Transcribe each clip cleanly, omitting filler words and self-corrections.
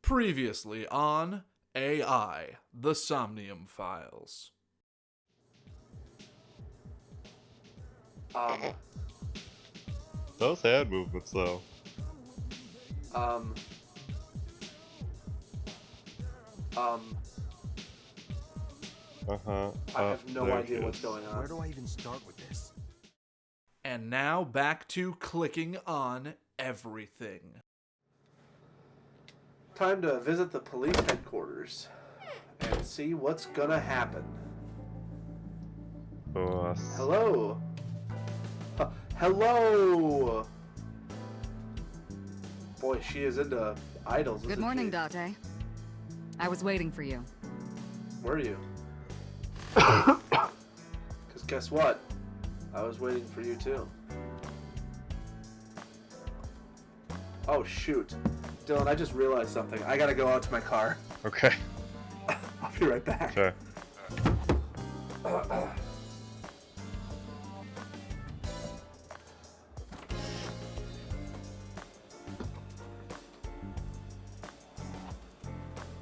Previously on AI, the Somnium Files. Those hand movements, though. I have no idea what's going on. Where do I even start with this? And now back to clicking on everything. Time to visit the police headquarters and see what's gonna happen. Hello. Hello. Boy, she is into idols. Good morning, Date. I was waiting for you. Were you? Because guess what? I was waiting for you too. Oh shoot. Dylan, I just realized something. I gotta go out to my car. Okay. I'll be right back. Sure.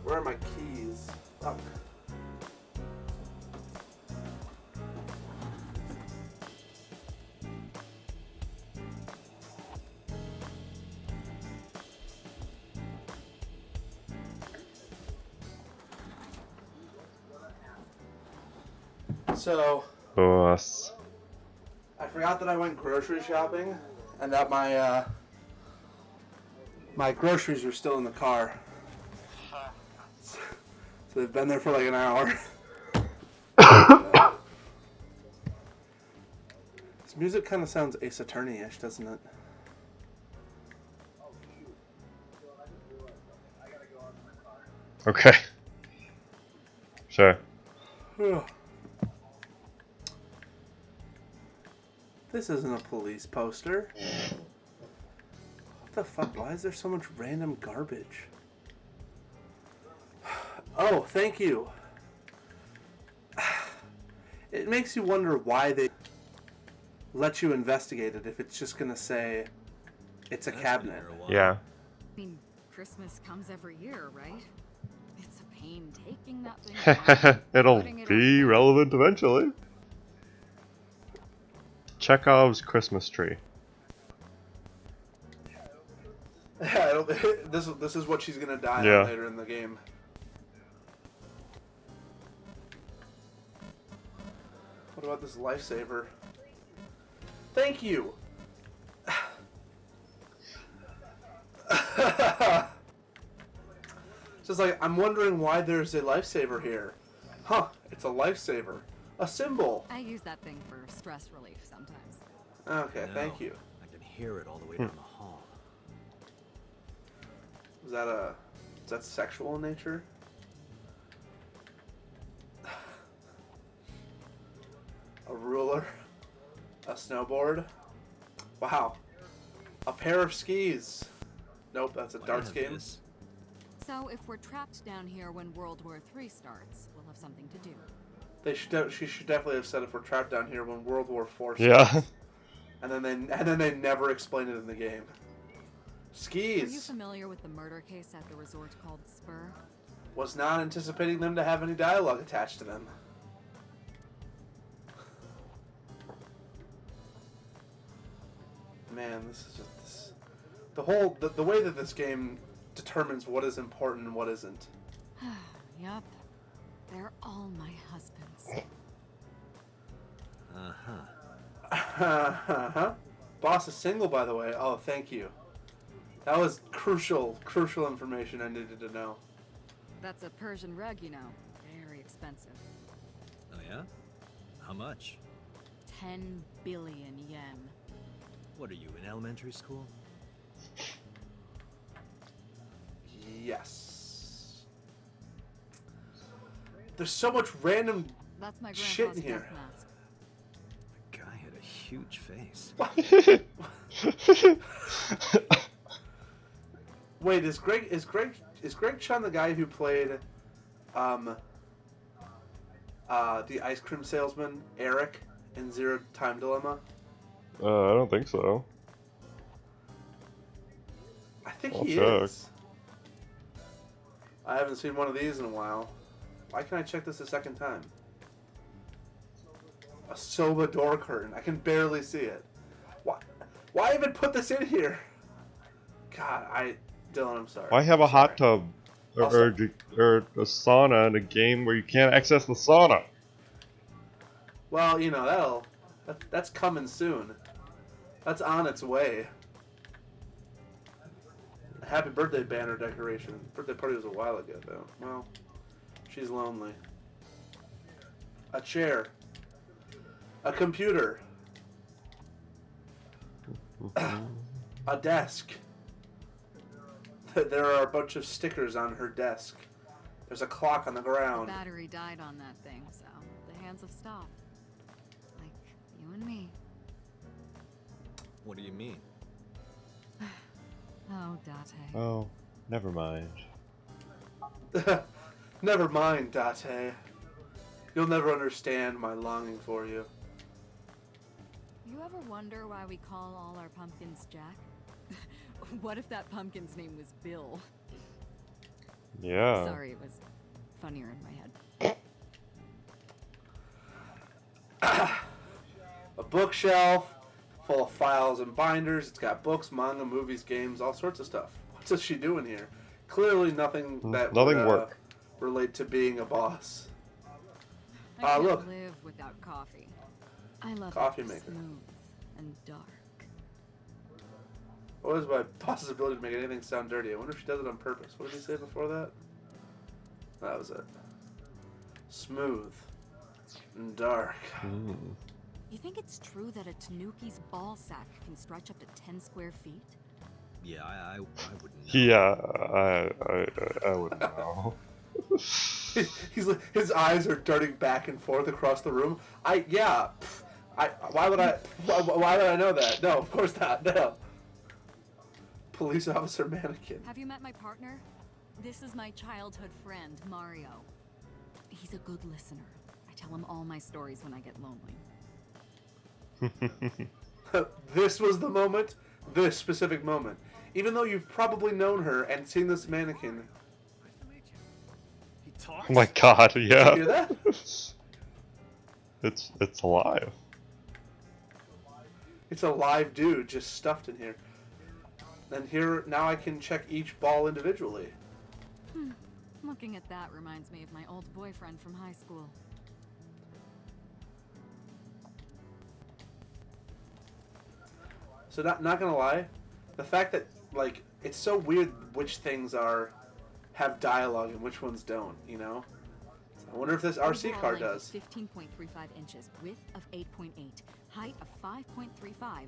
Where are my keys? Fuck. So, Boss. I forgot that I went grocery shopping, and that my my groceries were still in the car. So they've been there for like an hour. This music kind of sounds Ace Attorney-ish, doesn't it? Okay. Sure. This isn't a police poster. What the fuck? Why is there so much random garbage? Oh, thank you. It makes you wonder why they let you investigate it if it's just gonna say it's a cabinet. Yeah. I mean, Christmas comes every year, right? It's a pain taking that thing apart, It'll putting it be up. relevant eventually. Chekhov's Christmas tree. Yeah, this is what she's gonna die Yeah. on later in the game. What about this lifesaver? Thank you. Just like I'm wondering why there's a lifesaver here. Huh? It's a lifesaver. A symbol. I use that thing for stress relief sometimes. Okay, thank you. I can hear it all the way down the hall. Is that sexual in nature? A ruler, a snowboard. Wow, a pair of skis. Nope, that's a darts game. So if we're trapped down here when World War III starts, we'll have something to do. She should definitely have said if we're trapped down here when World War IV starts. Yeah. And then they never explain it in the game. Are you Skis. familiar with the murder case at the resort called Spur? Was not anticipating them to have any dialogue attached to them. Man, this is just the way that this game determines what is important and what isn't. Yup. They're all my husbands. Uh-huh. Boss is single, by the way. Oh, thank you. That was crucial information I needed to know. That's a Persian rug, you know. Very expensive. Oh yeah? How much? 10 billion yen. What are you, in elementary school? Yes. There's so much random That's my shit grandpa's in here. death mask. The guy had a huge face. Wait, is Greg Chun the guy who played the ice cream salesman Eric in Zero Time Dilemma? I don't think so. I think I'll he check. is. I haven't seen one of these in a while. Why can't I check this a second time? A soba door curtain. I can barely see it. Why even put this in here? God, Dylan, I'm sorry. Why have a hot tub or Also- a sauna in a game where you can't access the sauna? Well, you know, that's coming soon. That's on its way. A happy birthday banner decoration. Birthday party was a while ago, though. Well, she's lonely. A chair. A computer. A desk. There are a bunch of stickers on her desk. There's a clock on the The ground. battery died on that thing, so the hands have stopped. Like you and me. What do you mean? Oh, Date. Oh, never mind. Never mind, Date. You'll never understand my longing for you. You ever wonder why we call all our pumpkins Jack? What if that pumpkin's name was Bill? Yeah. Sorry, it was funnier in my head. A bookshelf full of files and binders. It's got books, manga, movies, games, all sorts of stuff. What's she doing here? Clearly nothing that Nothing would, work. relate to being a boss. I can't look. live without coffee. I love Coffee it maker. smooth and dark. What is my boss's ability to make anything sound dirty? I wonder if she does it on purpose. What did he say before that? That was it. Smooth and dark. Mm. You think it's true that a tanuki's ball sack can stretch up to 10 square feet? Yeah, I wouldn't know. Yeah, I wouldn't know. He's like, his eyes are darting back and forth across the room. Why would I know that? No, of course not. No. Police officer mannequin. Have you met my partner? This is my childhood friend, Mario. He's a good listener. I tell him all my stories when I get lonely. This was the moment. This specific moment. Even though you've probably known her and seen this mannequin. He talks? Oh my god, yeah. You hear that? It's alive. It's a live dude just stuffed in here. And here, now I can check each ball individually. Looking at that reminds me of my old boyfriend from high school. So not gonna lie, the fact that like it's so weird which things have dialogue and which ones don't. You know. I wonder if this RC Overall car length does. of 15.35 inches, width of 8.8, height of 5.35,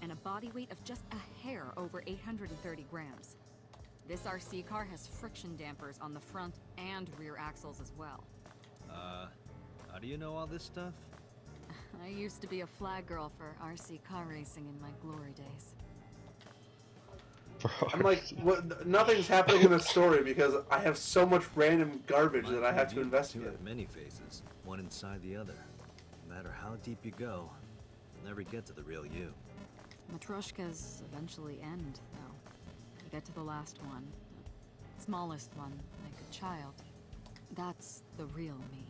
and a body weight of just a hair over 830 grams. This RC car has friction dampers on the front and rear axles as well. How do you know all this stuff? I used to be a flag girl for RC car racing in my glory days. I'm like, nothing's happening in the story because I have so much random garbage that I have to You investigate. have many faces, one inside the other. No matter how deep you go, you'll never get to the real you. Matryoshkas eventually end, though. You get to the last one, the smallest one, like a child. That's the real me.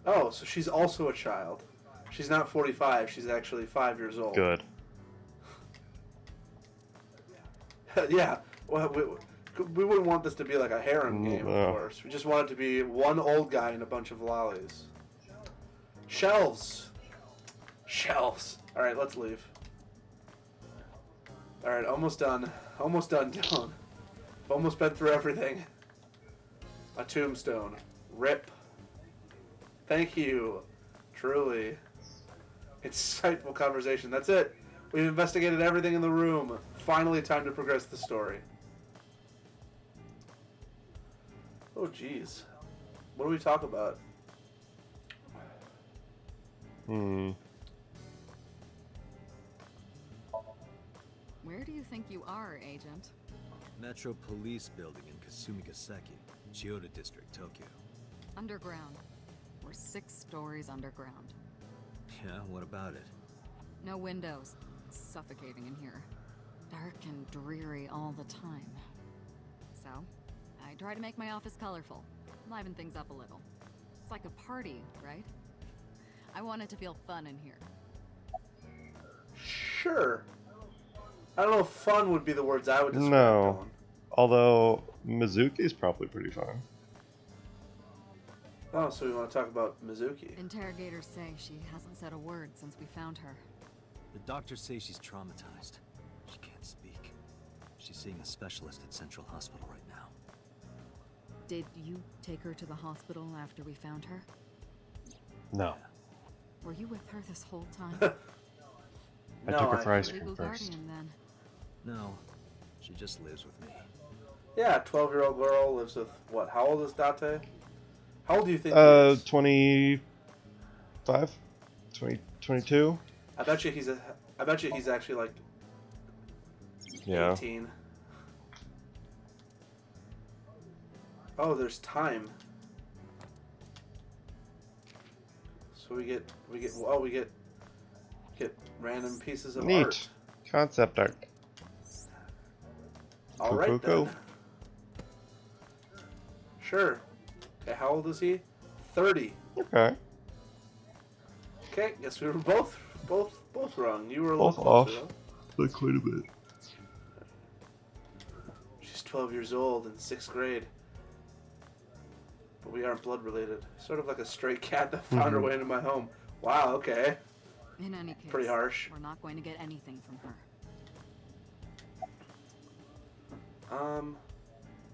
Oh, so she's also a child. She's not 45. She's actually 5 years old. Good. Yeah. Well, we wouldn't want this to be like a harem game, No. of course. We just want it to be one old guy and a bunch of lollies. Shelves. Shelves. All right, let's leave. All right, almost done. Almost done, Dylan. Almost been through everything. A tombstone. Rip. Thank you. Truly. Insightful conversation. That's it. We've investigated everything in the room. Finally, time to progress the story. Oh, jeez. What do we talk about? Where do you think you are, Agent? Metro Police Building in Kasumigaseki, Chiyoda District, Tokyo. Underground. We're 6 stories underground. Yeah, what about it? No windows. It's suffocating in here. Dark and dreary all the time. I try to make my office colorful, liven things up a little. It's like a party, right? I want it to feel fun in here. Sure. I don't know if fun would be the words I would describe. No. Dylan. Although Mizuki's probably pretty fun. Oh, so we want to talk about Mizuki. Interrogators say she hasn't said a word since we found her. The doctors say she's traumatized. She can't speak. She's seeing a specialist at Central Hospital right now. Did you take her to the hospital after we found her? No. Were you with her this whole time? I No, took her for ice Legal cream first. guardian, then. No, she just lives with me. Yeah, 12-year-old girl lives with what? How old is Date? How old do you think he is? 25? 22? I bet you he's actually like Yeah. 18. Oh, there's time. So we get random pieces of Neat. art. Concept art. All right Cool. then. Sure. Okay, how old is he? 30. Okay. Okay, guess we were both wrong. You were a Both little closer, off. though. By quite a bit. She's 12 years old in 6th grade. But we aren't blood related. Sort of like a stray cat that found her way into my home. Wow, okay. In any case, Pretty harsh. we're not going to get anything from her.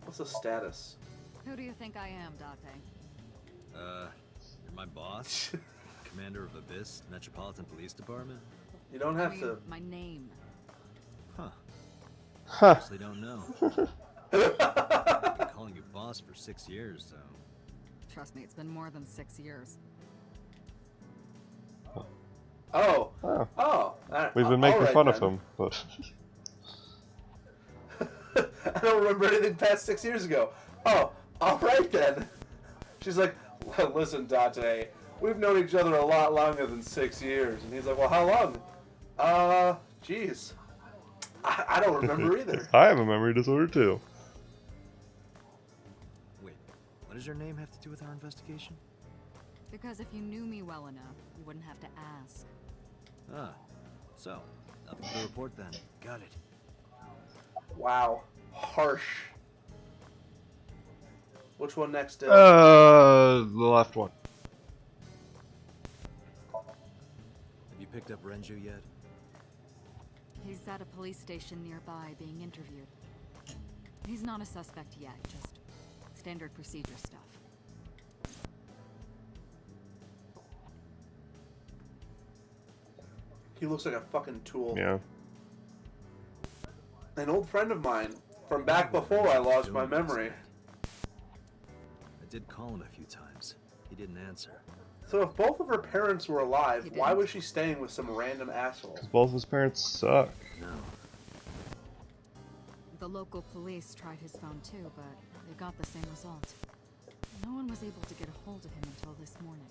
What's the status? Who do you think I am, Date? You're my boss? Commander of Abyss Metropolitan Police Department? You don't I have mean, to. my name. Huh. Huh. Honestly don't know. I've been calling you boss for 6 years, so... Trust me, it's been more than 6 years. Oh. Oh. Oh. We've been making alright fun of then. him, but I don't remember anything past 6 years ago. Oh, alright then. She's like, well, listen, Date, we've known each other a lot longer than 6 years. And he's like, well, how long? Jeez. I don't remember either. I have a memory disorder too. Wait, what does your name have to do with our investigation? Because if you knew me well enough, you wouldn't have to ask. Ah, so, nothing to report then. Got it. Wow. Harsh. Which one next, Dylan? The left one. Have you picked up Renju yet? He's at a police station nearby being interviewed. He's not a suspect yet, just standard procedure stuff. He looks like a fucking tool. Yeah. An old friend of mine from back before I lost my memory. I did call him a few times. He didn't answer. So if both of her parents were alive, He why didn't. was she staying with some random asshole? Both of his parents suck. No. The local police tried his phone too, but they got the same result. No one was able to get a hold of him until this morning.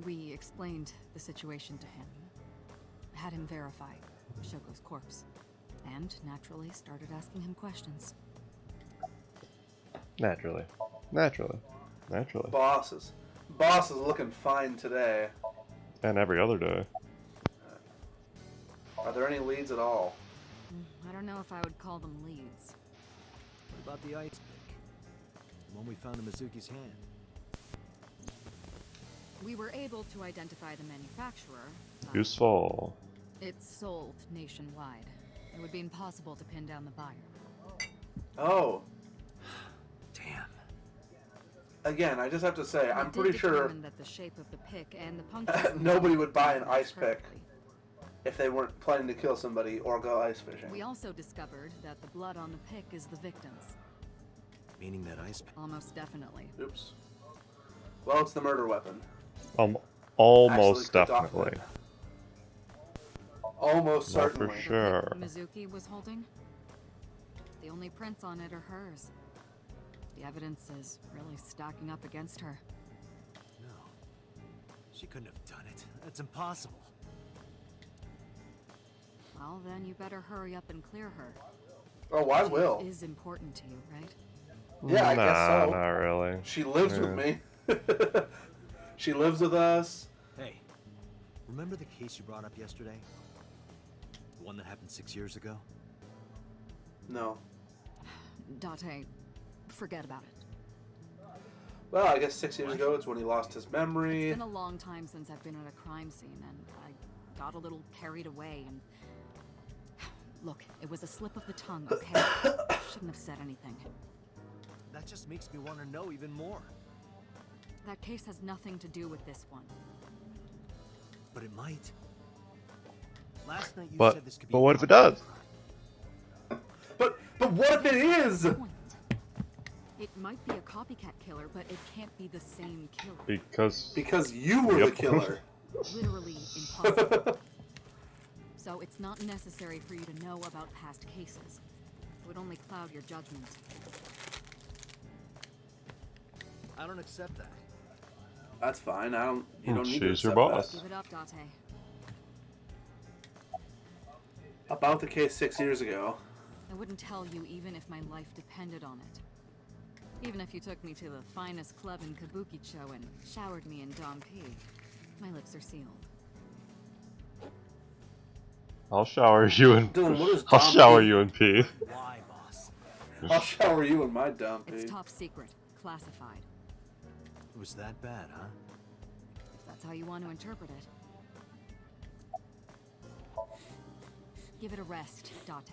We explained the situation to him, had him verify Shogo's corpse, and naturally started asking him questions. Naturally. Bosses. Boss is looking fine today. And every other day. Are there any leads at all? I don't know if I would call them leads. What about the ice pick? The one we found in Mizuki's hand. We were able to identify the manufacturer. Useful. It's sold nationwide. It would be impossible to pin down the buyer. Oh. Damn. Again, I just have to say, I'm We did pretty sure determine that the shape of the pick and the puncture nobody would buy an ice pick perfectly. if they weren't planning to kill somebody or go ice fishing. We also discovered that the blood on the pick is the victim's. Meaning that ice pick. Almost definitely. Oops. Well, it's the murder weapon. Almost Actually cooked off definitely. it. Almost Not for certainly. sure. The pick Mizuki was holding? The only prints on it are hers. The evidence is really stacking up against her. No. She couldn't have done it. That's impossible. Well, then you better hurry up and clear her. Oh, I She will. is important to you, right? Yeah, I guess so. Not really. She lives with me. She lives with us. Hey, remember the case you brought up yesterday? The one that happened 6 years ago? No. Date, forget about it. Well, I guess 6 years ago it's when he lost his memory. It's been a long time since I've been at a crime scene, and I got a little carried away, and... Look, it was a slip of the tongue, okay? Shouldn't have said anything. That just makes me want to know even more. That case has nothing to do with this one. But it might. Last night you But said this could be. but what if it does? But what if it is? Point. It might be a copycat killer, but it can't be the same killer. Because you were the killer. Literally impossible. So it's not necessary for you to know about past cases. It would only cloud your judgment. I don't accept that. That's fine. You don't need to She's your accept boss. that. Give it up, Date. About the case 6 years ago. I wouldn't tell you even if my life depended on it. Even if you took me to the finest club in Kabukicho and showered me in Dom P, my lips are sealed. I'll shower you in. Dylan, what is I'll Dom shower P? you in pee. Why, boss? I'll shower you in my dump. It's top secret, classified. It was that bad, huh? If that's how you want to interpret it. Give it a rest, Date.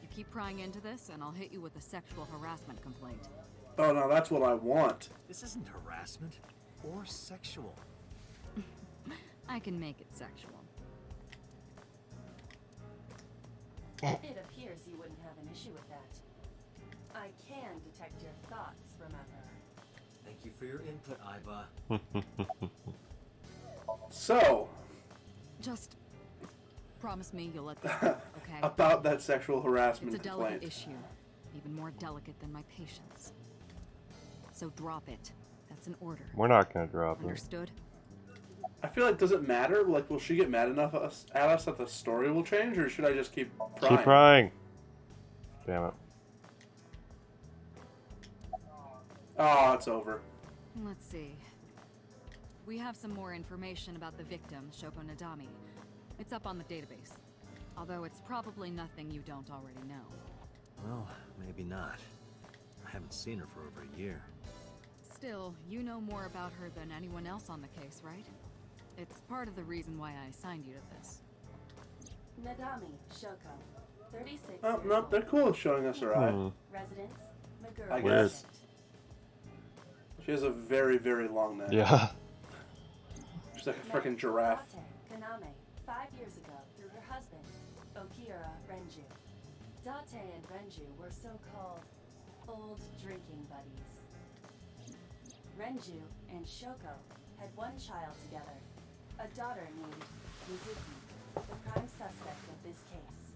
You keep prying into this, and I'll hit you with a sexual harassment complaint. Oh no, that's what I want. This isn't harassment or sexual. I can make it sexual. It appears you wouldn't have an issue with that. I can detect your thoughts, remember? Thank you for your input, Iva. So, Just promise me you'll let this go, okay? about that sexual harassment It's a delicate complaint. issue, even more delicate than my patience. So drop it. That's an order. We're not gonna drop it. Understood? I feel like, does it matter? Like, will she get mad enough at us that the story will change, or should I just keep prying? Keep prying. Damn it. Oh, it's over. Let's see. We have some more information about the victim, Shoko Nadami. It's up on the database. Although it's probably nothing you don't already know. Well, maybe not. I haven't seen her for over a year. Still, you know more about her than anyone else on the case, right? It's part of the reason why I assigned you to this. Nadami Shoko, 36 Oh, years no, old. they're cool with showing us her eye. Residence, Meguro I guess. District. She has a very, very long neck. Yeah. She's like a freaking giraffe. Date Kaname, 5 years ago, through her husband, Okira Renju. Date and Renju were so-called old drinking buddies. Renju and Shoko had one child together, a daughter named Mizuki, the prime suspect of this case.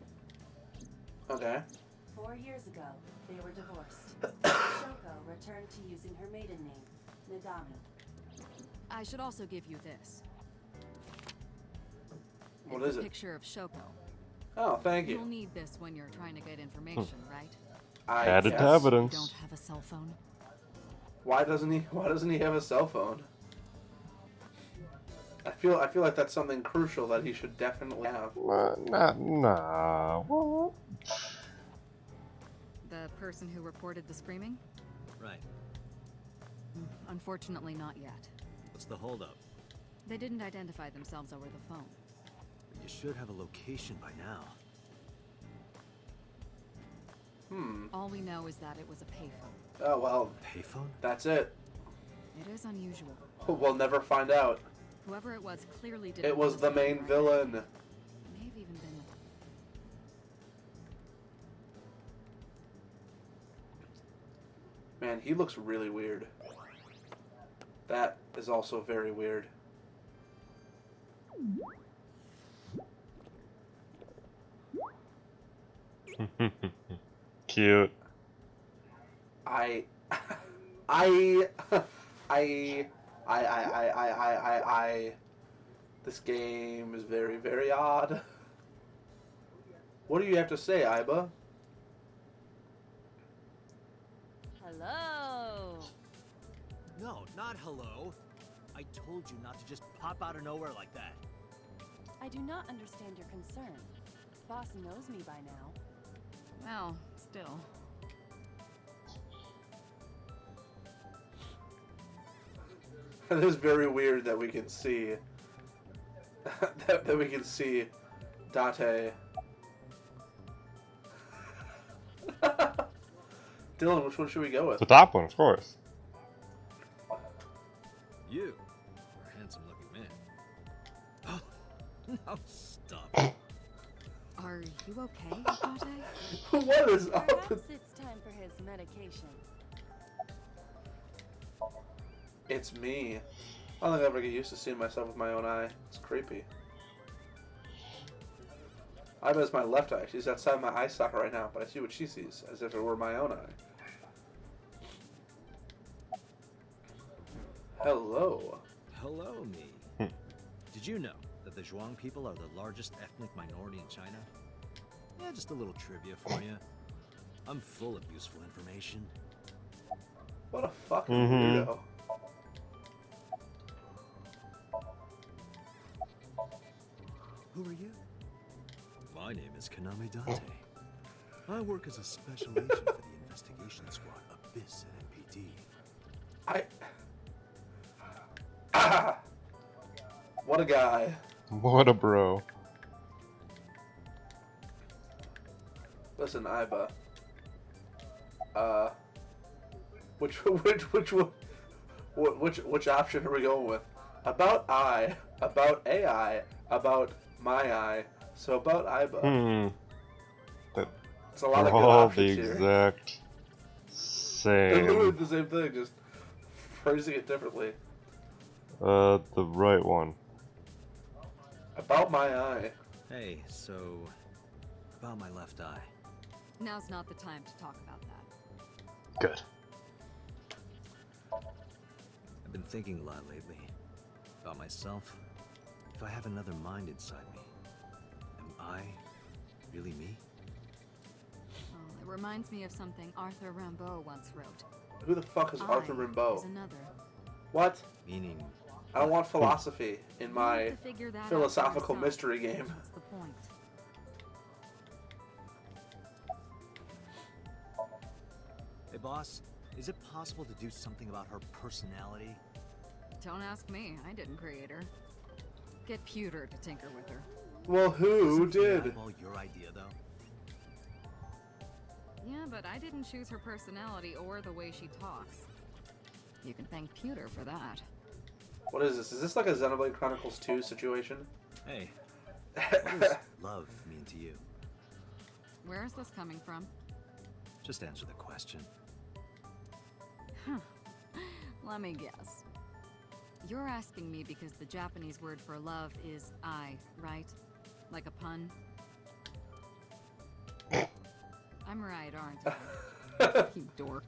Okay. 4 years ago, they were divorced. Shoko returned to using her maiden name, Nadami. I should also give you this. What It's is a it? picture of Shoko. Oh, thank You'll you. need this when you're trying to get information, right? I Added to guess. You evidence. don't have a cell phone? Why doesn't he have a cell phone? I feel like that's something crucial that he should definitely have. Nah. What? The person who reported the screaming? Right. Unfortunately, not yet. What's the holdup? They didn't identify themselves over the phone. You should have a location by now. All we know is that it was a payphone. Oh well, Payphone? that's it. It is unusual. We'll never find out. Whoever it was clearly didn't. It was the main right. villain. May have even been Man, he looks really weird. That is also very weird. Cute. I this game is very, very odd. What do you have to say, Iba? Hello. No, not hello. I told you not to just pop out of nowhere like that. I do not understand your concern. Boss knows me by now. Well, still. It is very weird that we can see that we can see Date. Dylan, which one should we go with? The top one, of course. You are a handsome looking man. Oh, no, stop. Are you okay, Date? What is up? Perhaps it's time for his medication. It's me. I don't think I'll ever get used to seeing myself with my own eye. It's creepy. I bet it's my left eye. She's outside my eye socket right now, but I see what she sees, as if it were my own eye. Hello. Hello, me. Did you know that the Zhuang people are the largest ethnic minority in China? Yeah, just a little trivia for you. I'm full of useful information. What a fucking Mhm. weirdo. Who are you? My name is Kaname Date. I work as a special agent for the investigation squad Abyss at NPD. What a guy. What a bro. Listen, Iba. Which option are we going with? About I, about AI, about my eye. So about Iba. It's a lot They're of good all the options here. exact They're literally same. the same thing, just phrasing it differently. The right one. About my eye. Hey, so about my left eye. Now's not the time to talk about that. Good. I've been thinking a lot lately about myself. If I have another mind inside me, am I really me? Well, it reminds me of something Arthur Rimbaud once wrote. Who the fuck is Arthur I Rimbaud? is another. What? Meaning, I don't want philosophy in You my have to figure that out for philosophical yourself. mystery game. What's the point? hey boss, is it possible to do something about her personality? Don't ask me. I didn't create her. Get Pewter to tinker with her. Well, who Isn't the did? eyeball your idea though? Yeah, but I didn't choose her personality or the way she talks. You can thank Pewter for that. What is this? Is this like a Xenoblade Chronicles 2 situation? Hey, what does love mean to you? Where is this coming from? Just answer the question. Let me guess. You're asking me because the Japanese word for love is I, right? Like a pun? I'm right, aren't I? You dork.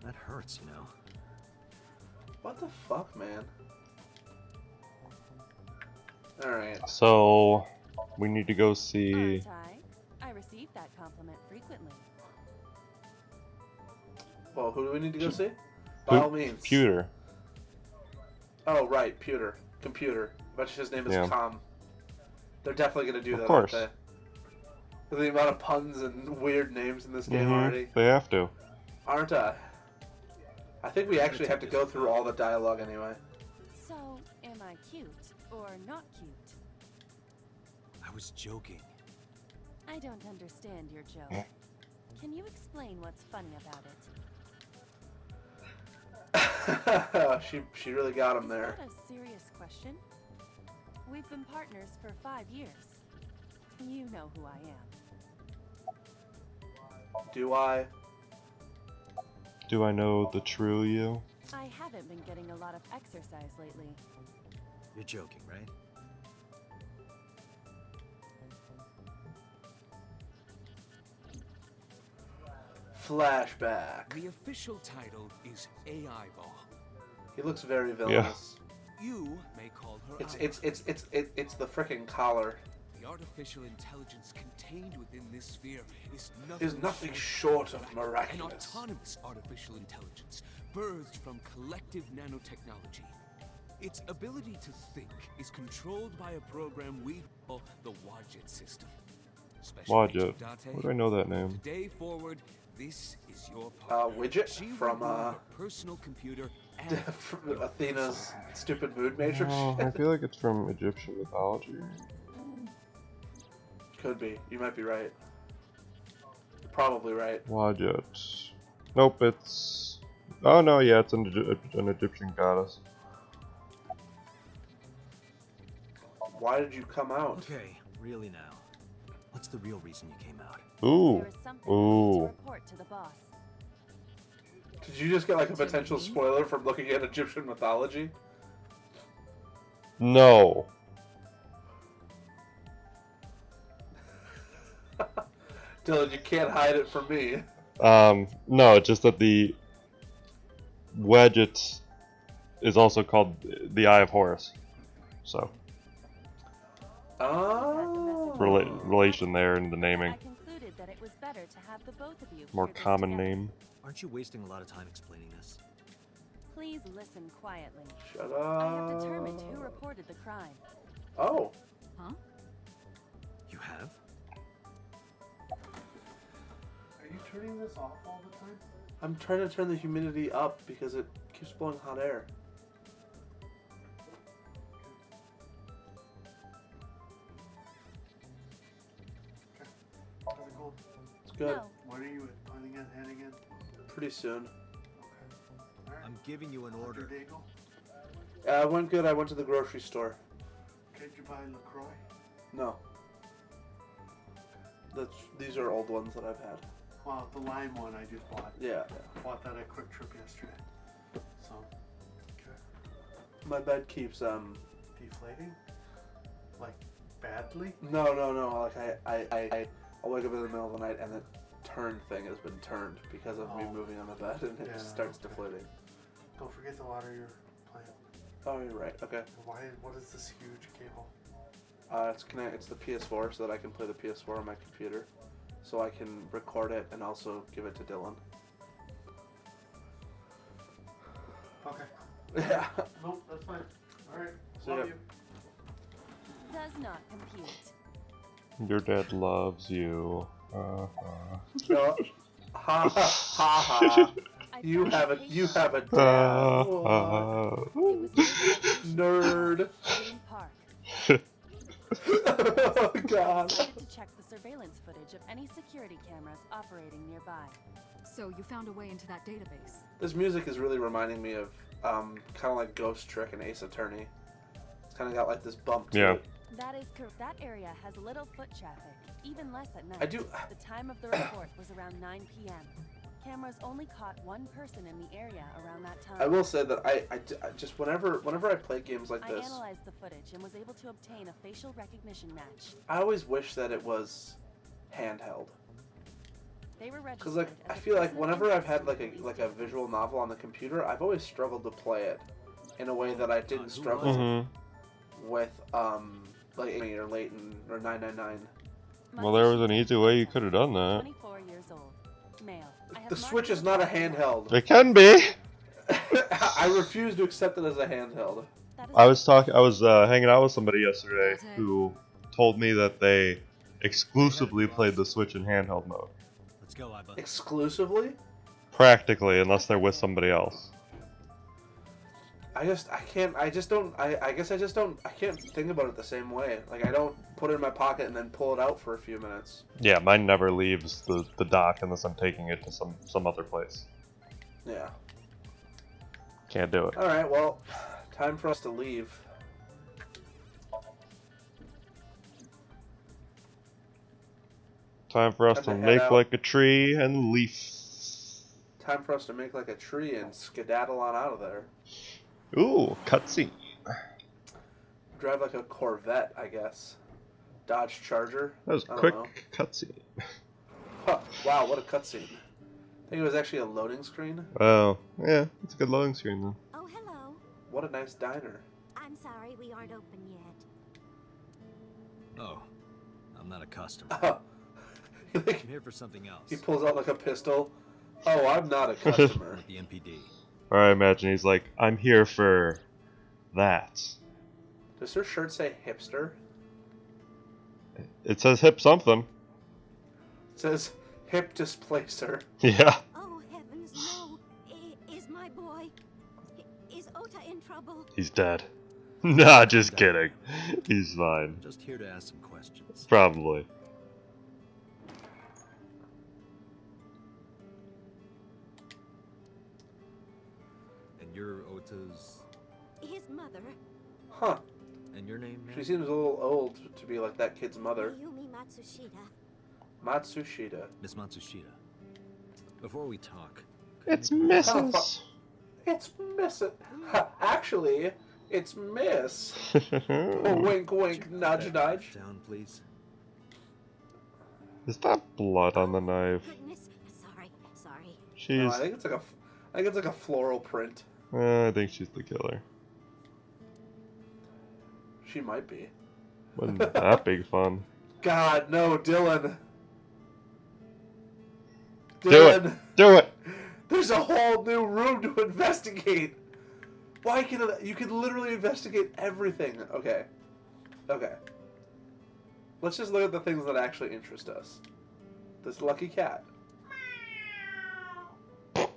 That hurts, you know. What the fuck, man? Alright. So, we need to go see. Aren't I? I receive that compliment frequently. Well, who do we need to go see? By all means. Computer. Oh, right, Pewter. Computer. I bet you his name is Yeah. Com. They're definitely gonna do Of that, course. aren't they? With the amount of puns and weird names in this game already. They have to. Aren't I? I think we actually have to go through all the dialogue anyway. So, am I cute or not cute? I was joking. I don't understand your joke. Can you explain what's funny about it? she really got him Is there. that a serious question? We've been partners for 5 years. You know who I am. Do I? Do I know the true you? I haven't been getting a lot of exercise lately. You're joking, right? Flashback. The official title is AI Ball. He looks very villainous. You may call her It's Ira. the frickin' collar. The artificial intelligence contained within this sphere is nothing short of an miraculous. autonomous artificial intelligence birthed from collective nanotechnology. Its ability to think is controlled by a program we call the Wadjet system. Special Wadjet. Agent Date, Where do I know that name? today forward, this is your part. Widget She from will be your personal computer and from your Athena's personal- stupid mood matrix. Oh, I feel like it's from Egyptian mythology. Could be. You might be right. You're probably right. Wadjet. Nope, it's... Oh no, yeah, it's an Egyptian goddess. Why did you come out? Okay, really now. What's the real reason you came out? Ooh. There is something I need to Ooh. report to the boss. Did you just get like a potential spoiler from looking at Egyptian mythology? No. Dylan, you can't hide it from me. No, it's just that the Wadjet is also called the Eye of Horus. So, Oh. relation there in the naming. I concluded that it was better to have the both of you More hear this common together. name. Aren't you wasting a lot of time explaining this? Please listen quietly. Shut I up. have determined who reported the crime. Oh. Huh? You have? Are you turning this off all the time? I'm trying to turn the humidity up because it keeps blowing hot air. How's it going? It's good. No, When are you planning on heading in? Pretty soon. Okay. Alright. I'm giving you an How'd your order. day go? It went good. I went to the grocery store. Did you buy LaCroix? No. These are old ones that I've had. Well, the lime one I just bought. Yeah. Bought that at Quick Trip yesterday. So, okay. My bed keeps Deflating? Like, badly? No. Like I'll wake up in the middle of the night and the turn thing has been turned because of me Oh. moving on the bed and it Yeah, just starts okay. deflating. Don't forget to water your plant. Oh, you're right. Okay. What is this huge cable? It's the PS4 so that I can play the PS4 on my computer, so I can record it and also give it to Dylan. Okay. Yeah. Nope, that's fine. Alright. So, Love yeah. you. does not compute. Your dad loves you. No. Ha ha ha. I You found have a patient- you have a dad. It was Nerd. Green Park. Oh God. Decided to check the surveillance footage of any security cameras operating nearby. So you found a way into that database. This music is really reminding me of kind of like Ghost Trick and Ace Attorney. It's kind of got like this bump to Yeah. it. That is correct. That area has little foot traffic, even less at night. I do- The time of the report was around 9 p.m. Cameras only caught one person in the area around that time. I will say that I just whenever I play games like I this, analyzed the footage and was able to obtain a facial recognition match. I always wish that it was handheld. They were registered. Because like I as a feel like person whenever I've had interested like in a these visual database. novel on the computer, I've always struggled to play it in a way that I didn't struggle Mm-hmm. with like Amy or Leighton or 999. My Well, there was an patient easy way you could have done that. 24 years old, male. I have The marked Switch is the not a bottom right. handheld. It can be. I refuse to accept it as a handheld. That is I was hanging out with somebody yesterday who told me that they exclusively played the Switch in handheld mode. Let's go, Iba. Exclusively? Practically, unless they're with somebody else. I guess I can't think about it the same way. Like I don't put it in my pocket and then pull it out for a few minutes. Yeah, mine never leaves the dock unless I'm taking it to some other place. Yeah. Can't do it. Alright, well, time for us to leave. Time for us Time to to head make out. like a tree and leaf. Time for us to make like a tree and skedaddle on out of there. Ooh, cutscene. Drive like a Corvette, I guess. Dodge Charger. That was I don't quick know. cutscene. Huh, wow, what a cutscene. I think it was actually a loading screen. Oh, yeah, it's a good loading screen then. Oh, hello. What a nice diner. I'm sorry we aren't open yet. Oh, I'm not a customer. Oh. I'm here for something else. He pulls out like a pistol. Oh, I'm not a customer. With the MPD. Or I imagine he's like, I'm here for that. Does her shirt say hipster? It says hip something. It says hip displacer. Yeah. Oh, heavens, no. Is my boy... Is Ota in trouble? He's dead. Nah, just kidding. He's fine. I'm just here to ask some questions. Probably. And you're Ota's... His mother, Huh. And your name, She ma'am? seems a little old to be like that kid's mother. Mayumi Matsushita. Matsushita. Miss Matsushita. Before we talk... It's can you- Mrs. It's Miss. Actually, it's Miss. Oh, wink, wink, nudge, nudge. Down, please. Is that blood on the knife? Goodness, sorry. No, She's. I think it's like a floral print. I think she's the killer. She might be. Wasn't that big fun. God, no, Dylan. Do it. Do it. There's a whole new room to investigate. Why can you can literally investigate everything? Okay. Okay. Let's just look at the things that actually interest us. This lucky cat. What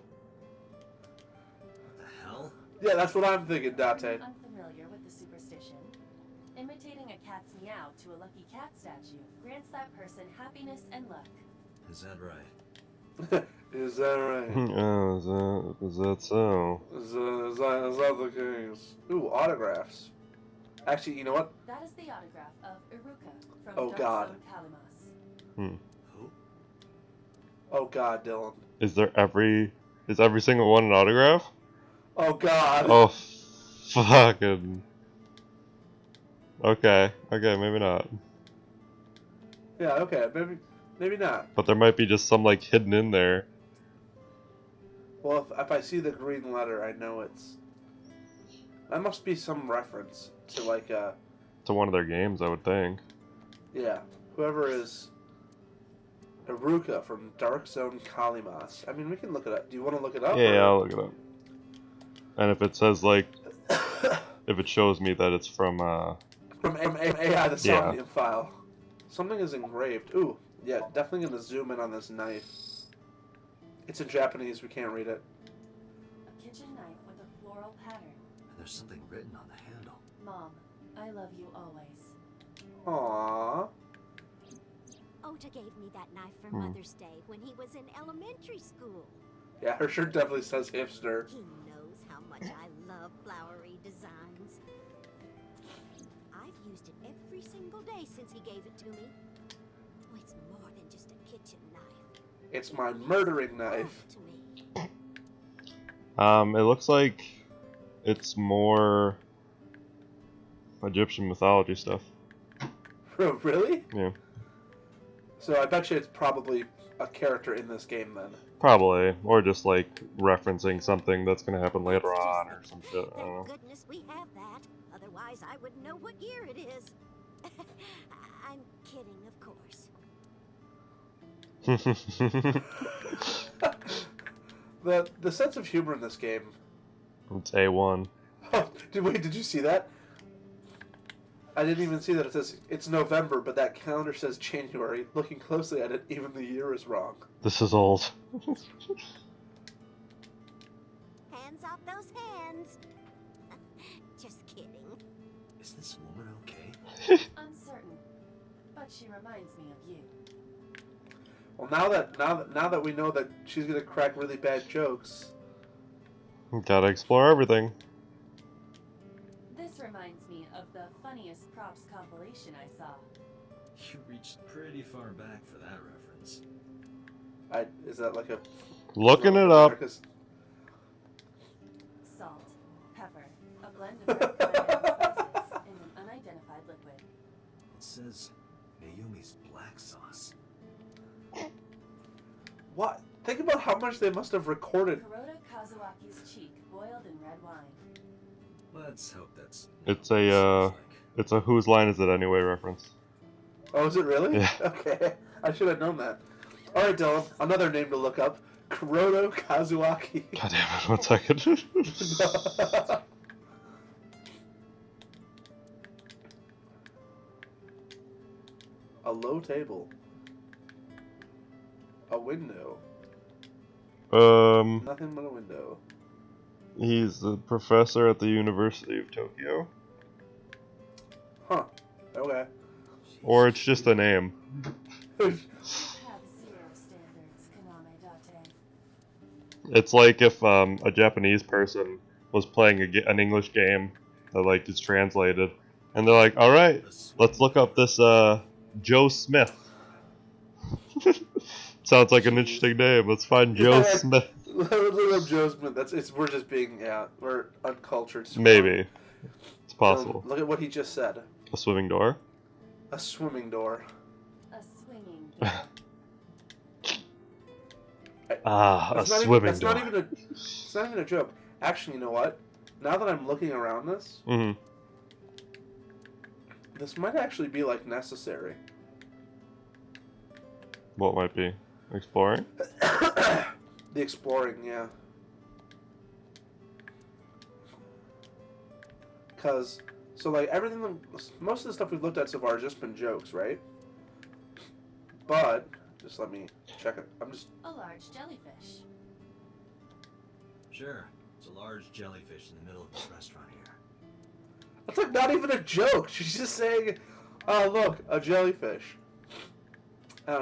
the hell? Yeah, that's what I'm thinking, Are Date. you unfamiliar with the superstition? Imitating a cat's meow to a lucky cat statue grants that person happiness and luck. Is that right? Is that right? Oh, is that so? Is that the case? Ooh, autographs. Actually, you know what? That is the autograph of Iruka from Oh, Dark God. Zone Kalimas. Who? Oh God, Dylan. Is every single one an autograph? Oh God. Oh, fucking. Okay, maybe not. Yeah, okay, maybe not. But there might be just some like hidden in there. Well, if I see the green letter, I know it's. That must be some reference to like To one of their games, I would think. yeah, whoever is Iruka from Dark Zone Kalimas. I mean, we can look it up. Do you want to look it up? Yeah, or- I'll look it up. And if it says like, if it shows me that it's from From AI, the Yeah. Somnium File. Something is engraved. Ooh, yeah, definitely gonna zoom in on this knife. It's in Japanese. We can't read it. A kitchen knife with a floral pattern. And there's something written on the handle. Mom, I love you always. Aww. Ota gave me that knife for Hmm. Mother's Day when he was in elementary school. Yeah, her shirt definitely says hipster. He knows how much I love flowery designs. I've used it every single day since he gave it to me. Oh, it's more than just a kitchen knife. It's my murdering knife. To me. It looks like it's more Egyptian mythology stuff. Really? Yeah, So I bet you it's probably a character in this game then. probably, or just like referencing something that's gonna happen later It's just on or some shit. I Thank don't goodness we have that. Otherwise, I wouldn't know what year it is. I'm kidding, of course. know. The sense of humor in this game. It's A1. Oh, did you see that? I didn't even see that it says it's November, but that calendar says January. Looking closely at it, even the year is wrong. This is old. Hands off those hands. Just kidding. Is this woman okay? Uncertain, but she reminds me of you. Well, now that we know that she's gonna crack really bad jokes. Gotta explore everything. This reminds me of the funniest props compilation I saw. You reached pretty far back for that reference. Is that like a Looking it up. America's- Salt, pepper, a blend of red pepper and spices in an unidentified liquid. It says Mayumi's black sauce. What? Think about how much they must have recorded. Kuroda Kazuaki's cheek boiled in red wine. Let's hope that's. It's not what it a sounds like. it's a Whose Line Is It Anyway reference. Oh, is it really? Yeah. Okay. I should have known that. Alright, Dylan. Another name to look up. Kuroto Kazuaki. God damn it, 1 second. A low table. A window. Nothing but a window. He's a professor at the University of Tokyo. Huh. Okay. Or it's just a name. Have 0 standards, Kaname Date. It's like if a Japanese person was playing an English game that like is translated, and they're like, "All right, let's look up this Joe Smith." Sounds like an interesting name. Let's find Joe Smith. Let's look up Joe Smith. We're just being we're uncultured. Swarm. Maybe it's possible. Look at what he just said. A swimming door. A swimming door. A swinging door. A swimming door. It's not even a joke. Actually, you know what? Now that I'm looking around this, this might actually be like necessary. What might be? Exploring? The exploring, yeah. Because, so like most of the stuff we've looked at so far has just been jokes, right? But, just let me check it. A large jellyfish. Sure, it's a large jellyfish in the middle of this restaurant here. That's like not even a joke. She's just saying, "Oh, look, a jellyfish." I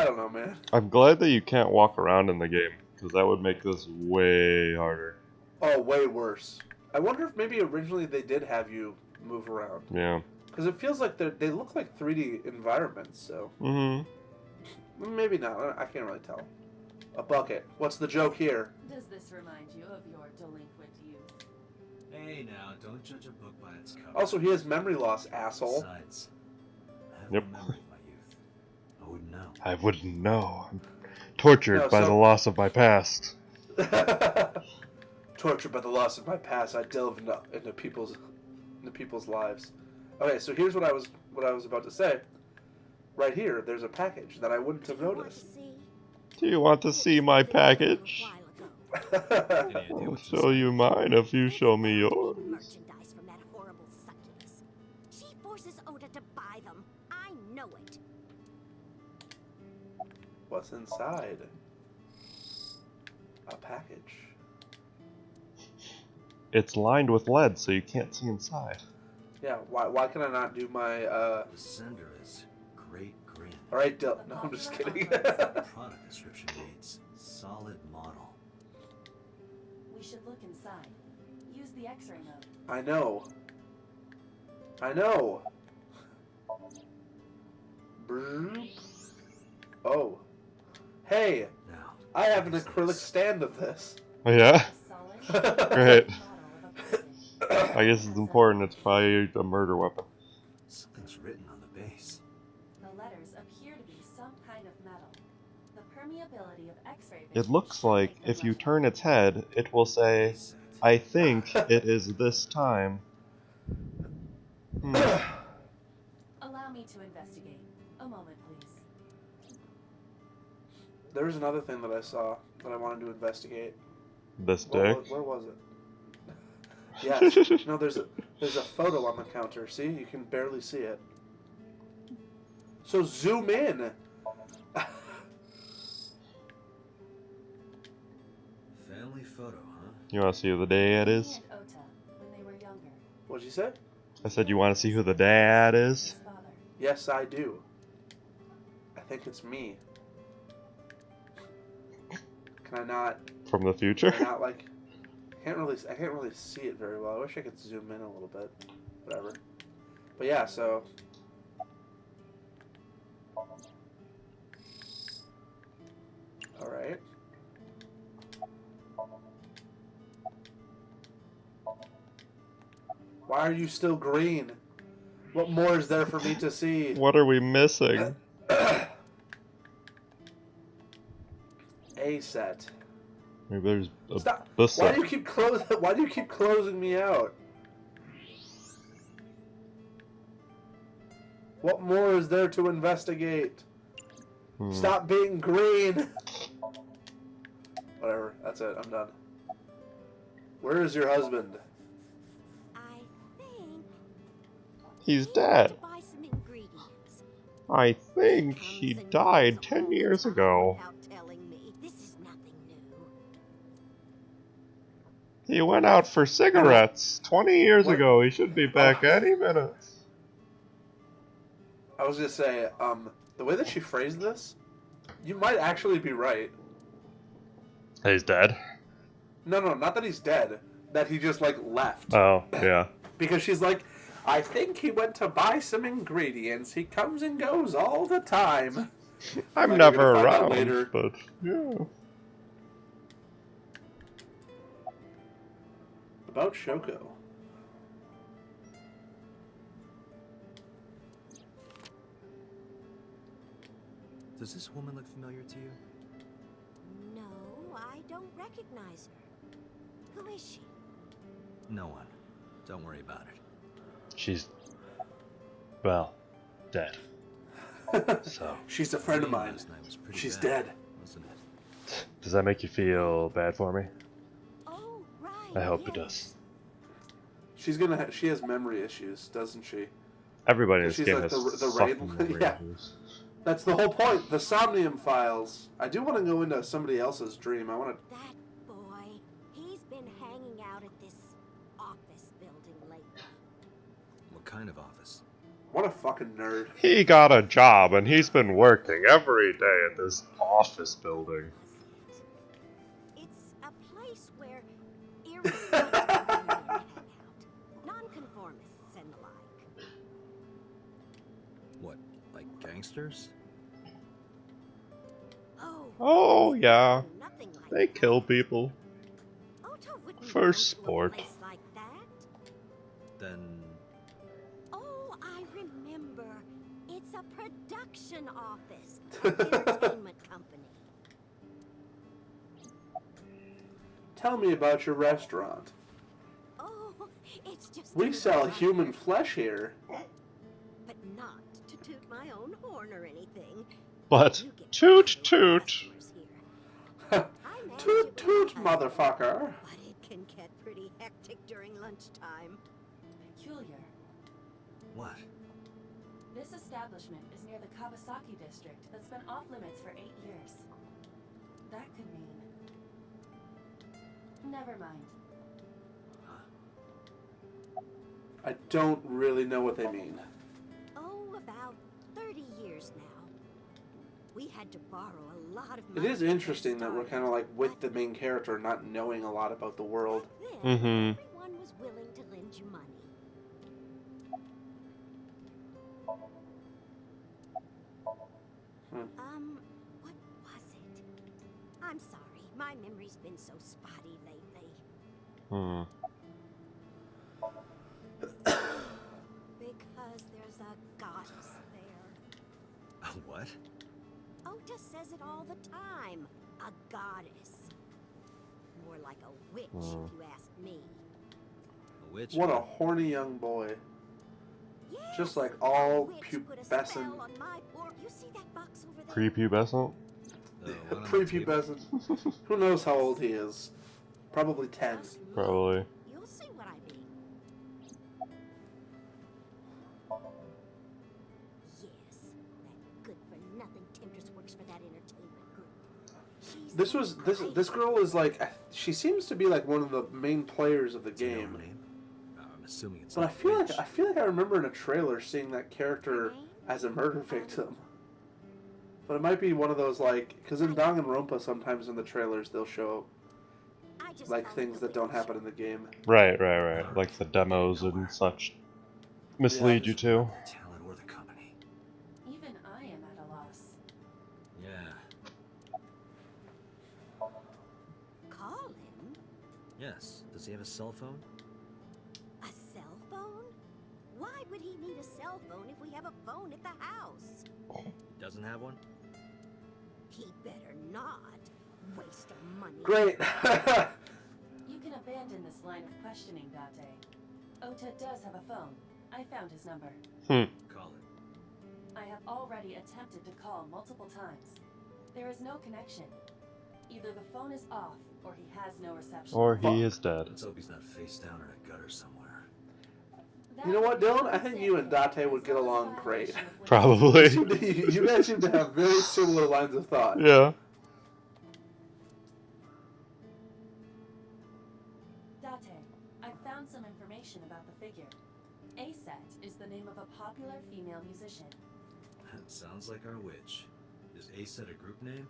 don't know, man. I'm glad that you can't walk around in the game, because that would make this way harder. Oh, way worse. I wonder if maybe originally they did have you move around. Yeah. Because it feels like they look like 3D environments, so... Maybe not. I can't really tell. A bucket. What's the joke here? Does this remind you of your delinquent youth? Hey now, don't judge a book by its cover. Also, he has memory loss, asshole. Besides, I have Yep. no memory of my youth. I wouldn't know. I wouldn't know. I'm tortured No, by the loss of my past. Tortured by the loss of my past, I delve into people's lives. Okay, so here's what I was about to say. Right here, there's a package that I wouldn't have noticed. Do you want to see my package? I'll show you mine if you show me yours. Merchandise from that horrible succubus. She forces Oda to buy them. I know it. What's inside? A package. It's lined with lead, so you can't see inside. Yeah, why can I not do my, The sender is Great Grin. Alright, no, I'm just kidding. Product description reads, solid model. We should look inside. Use the X-ray mode. I know. Brrr. Oh. Hey, Now, I have an acrylic stand of this. Oh yeah? A solid Great. model of a person. I guess it's important. It's probably a murder weapon. something's written on the base. The letters appear to be some kind of metal. The permeability of X-ray It looks like if you turn its head, it will say, I think it is this time. Allow me to investigate. A moment, please. There's another thing that I saw that I wanted to investigate. This dick? Where was it? Yes. No, there's a photo on the counter. See? You can barely see it. So zoom in. Family photo, huh? You want to see who the dad is? He and Ota, when they were younger. What'd you say? I said you want to see who the dad is? His father. Yes, I do. I think it's me. Can I not? From the future? Can I not like? I can't really see it very well. I wish I could zoom in a little bit. Whatever. But yeah, so. All right. Why are you still green? What more is there for me to see? What are we missing? A set. Maybe there's a Stop. this Why set. do you keep closing me out? What more is there to investigate? Stop being green! Whatever, that's it, I'm done. Where is your husband? I think He's he dead. went to buy some ingredients. I think Comes he and died goes 10 all the years time ago. without telling me. This is nothing new. He went out for cigarettes 20 years What? ago. He should be back any minute. I was gonna say, the way that she phrased this, you might actually be right. He's dead. No, not that he's dead. That he just, like, left. Oh, yeah. Because she's like, I think he went to buy some ingredients. He comes and goes all the time. I'm Like, never we're gonna find out around, later. but yeah. About Shoko. Does this woman look familiar to you? No, I don't recognize her. Who is she? No one. Don't worry about it. She's, well, dead. So, She's a friend of Meeting mine. last night was pretty She's bad, dead. wasn't it? does that make you feel bad for me? Oh, right. I hope it yes. does. She's gonna. She has memory issues, doesn't she? Everybody in this She's game like has the fucking Wright- memory yeah. issues. That's the whole point. The Somnium Files. I do want to go into somebody else's dream. I want to. That boy, he's been hanging out at this office building lately. What kind of office? What a fucking nerd. He got a job and he's been working every day at this office building. Was it? It's a place where irresponsible men hang out. Nonconformists and the like. What, like gangsters? Oh, yeah. Nothing like They that. kill people. Otto wouldn't For go to a sport. place like that. Then Oh, I remember. It's a production office. An entertainment company. Tell me about your restaurant. Oh, it's just We another sell nightmare. human flesh here. But not to toot my own horn or anything. But You get toot quite a lot of toot. customers here. I manage Toot it toot, with my husband, motherfucker. But it can get pretty hectic during lunchtime. Peculiar. what? This establishment is near the Kawasaki district that's been off limits for 8 years. That could mean... Never mind. I don't really know what they mean. Oh, about 30 years now. We had to borrow a lot of It money. is to get interesting that we're started. kind of like with the main character, not knowing a lot about the world. Back then, Mhm. everyone was willing to lend you money. What was it? I'm sorry, my memory's been so spotty lately. Hmm. Because there's a goddess there. What? Ota says it all the time. A goddess. More like a witch, if you ask me. A witch? What a horny young boy. Yes, Just like all a witch put a spell pubescent. on my poor... You see that box over there? Prepubescent? The one on the table? Prepubescent. Who knows how old he is? Probably 10. Trust me, Probably. You'll see what I mean. Yes, that good-for-nothing temptress works for that entertainment group. She's This girl is like, she seems to be like one of the main players of the Do you know her game. name? I'm assuming it's But I not feel witch. like I remember in a trailer seeing that character as a murder victim. But it might be one of those like, because in Danganronpa sometimes in the trailers they'll show I just like call things it the that don't witch. happen in the game. Right. Like the demos and such. Mislead you to. The talent or the company. Even I am at a loss. Yeah. Call him? Yes. Does he have a cell phone? A cell phone? Why would he need a cell phone if we have a phone at the house? He doesn't have one? He better not. Waste of money. Great. You can abandon this line of questioning, Date. Ota does have a phone. I found his number. Call it. I have already attempted to call multiple times. There is no connection. Either the phone is off, or he has no reception. Or he is dead. Let's hope he's not face down in a gutter somewhere. You know what, Dylan? I think you and Date would get along great. Probably. You guys seem to have very similar lines of thought. Yeah. Date, I found some information about the figure. Aset is the name of a popular female musician. Sounds like our witch. Is Aset a group name?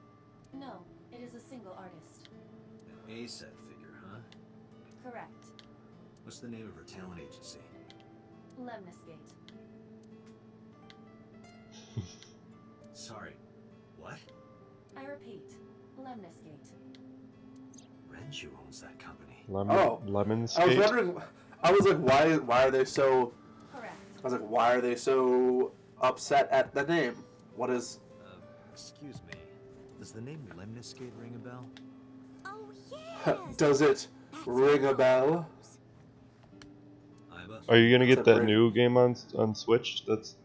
No, it is a single artist. An Aset figure, huh? Correct. What's the name of her talent agency? Lemniscate. Sorry. What? I repeat, Lemniscate. Renju owns that company. Lemon I was skate. wondering. I was like, why are they so? Correct. I was like, why are they so upset at the name? What is? Excuse me. Does the name Lemniscate ring a bell? Oh, yes! Does it ring a bell? Are you gonna get That's a that break. new game on Switch? That's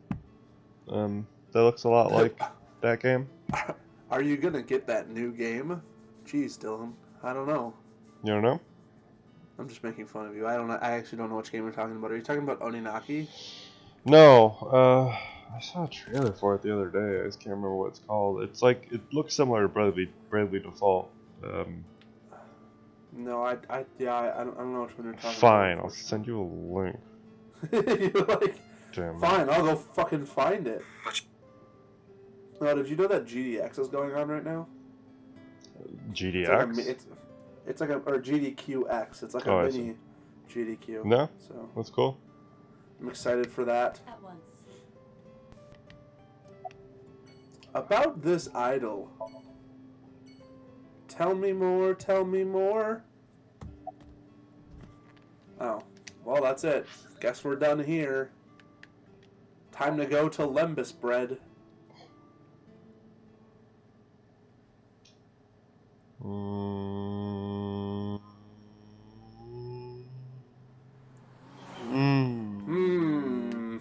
that looks a lot like that game. Are you gonna get that new game? Jeez, Dylan. I don't know. You don't know? I'm just making fun of you. I don't know. I actually don't know which game you're talking about. Are you talking about Oninaki? No. I saw a trailer for it the other day. I just can't remember what it's called. It's like it looks similar to Bravely Default. No, I don't know which one you're talking Fine, about. I'll send you a link. You're like, Damn. fine, I'll go fucking find it. No, did you know that GDX is going on right now? GDX? It's like a or GDQX. It's like Oh, a I see. mini GDQ. No? So That's cool. I'm excited for that. At once. About this idol. Tell me more, tell me more. Oh, well, that's it. Guess we're done here. Time to go to Lembus Bread. Mm. Hmm.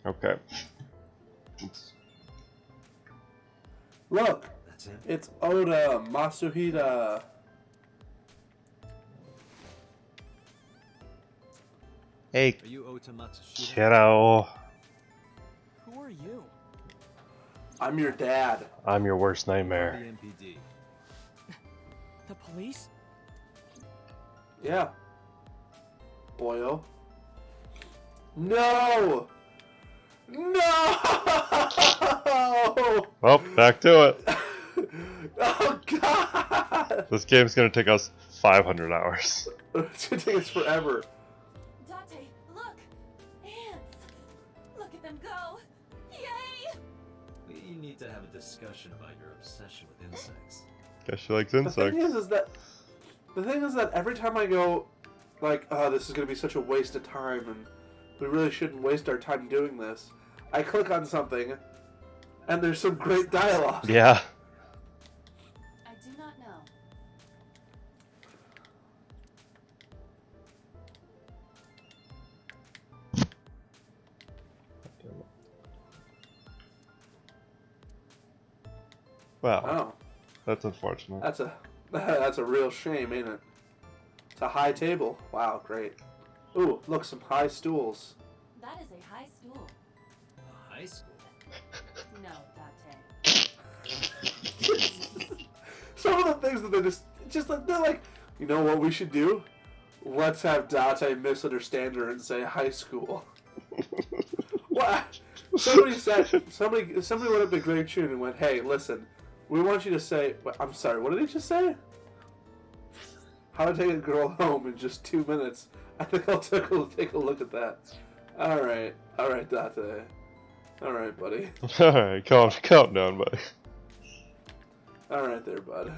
Okay. Look, That's it? it's Oda Masuhida. Hey, Are you Ota Matsushita? kiddo. Who are you? I'm your dad. I'm your worst The nightmare. MPD. The police? Yeah. Boyo. No! No! Well, back to it. Oh, God! This game's gonna take us 500 hours. It's gonna take us forever. Date, look! Ants! Look at them go! Yay! We need to have a discussion about your obsession with insects. Guess she likes The insects. thing is that every time I go, like, oh, this is gonna be such a waste of time, and we really shouldn't waste our time doing this, I click on something, and there's some great dialogue. Yeah. I do not know. Well, Oh, that's unfortunate. that's a real shame, ain't it? It's a high table. Wow, great. Ooh, look, some high stools. That is a high stool. A high school? No, Date. Some of the things that they're like, you know what we should do? Let's have Date misunderstand her and say high school. What? Somebody went up to Greg Chun and went, hey, listen, we want you to say, I'm sorry, what did he just say? How to take a girl home in just 2 minutes. I think I'll take a look at that. Alright, Date. Alright, buddy. Alright, calm down, buddy. Alright there, bud.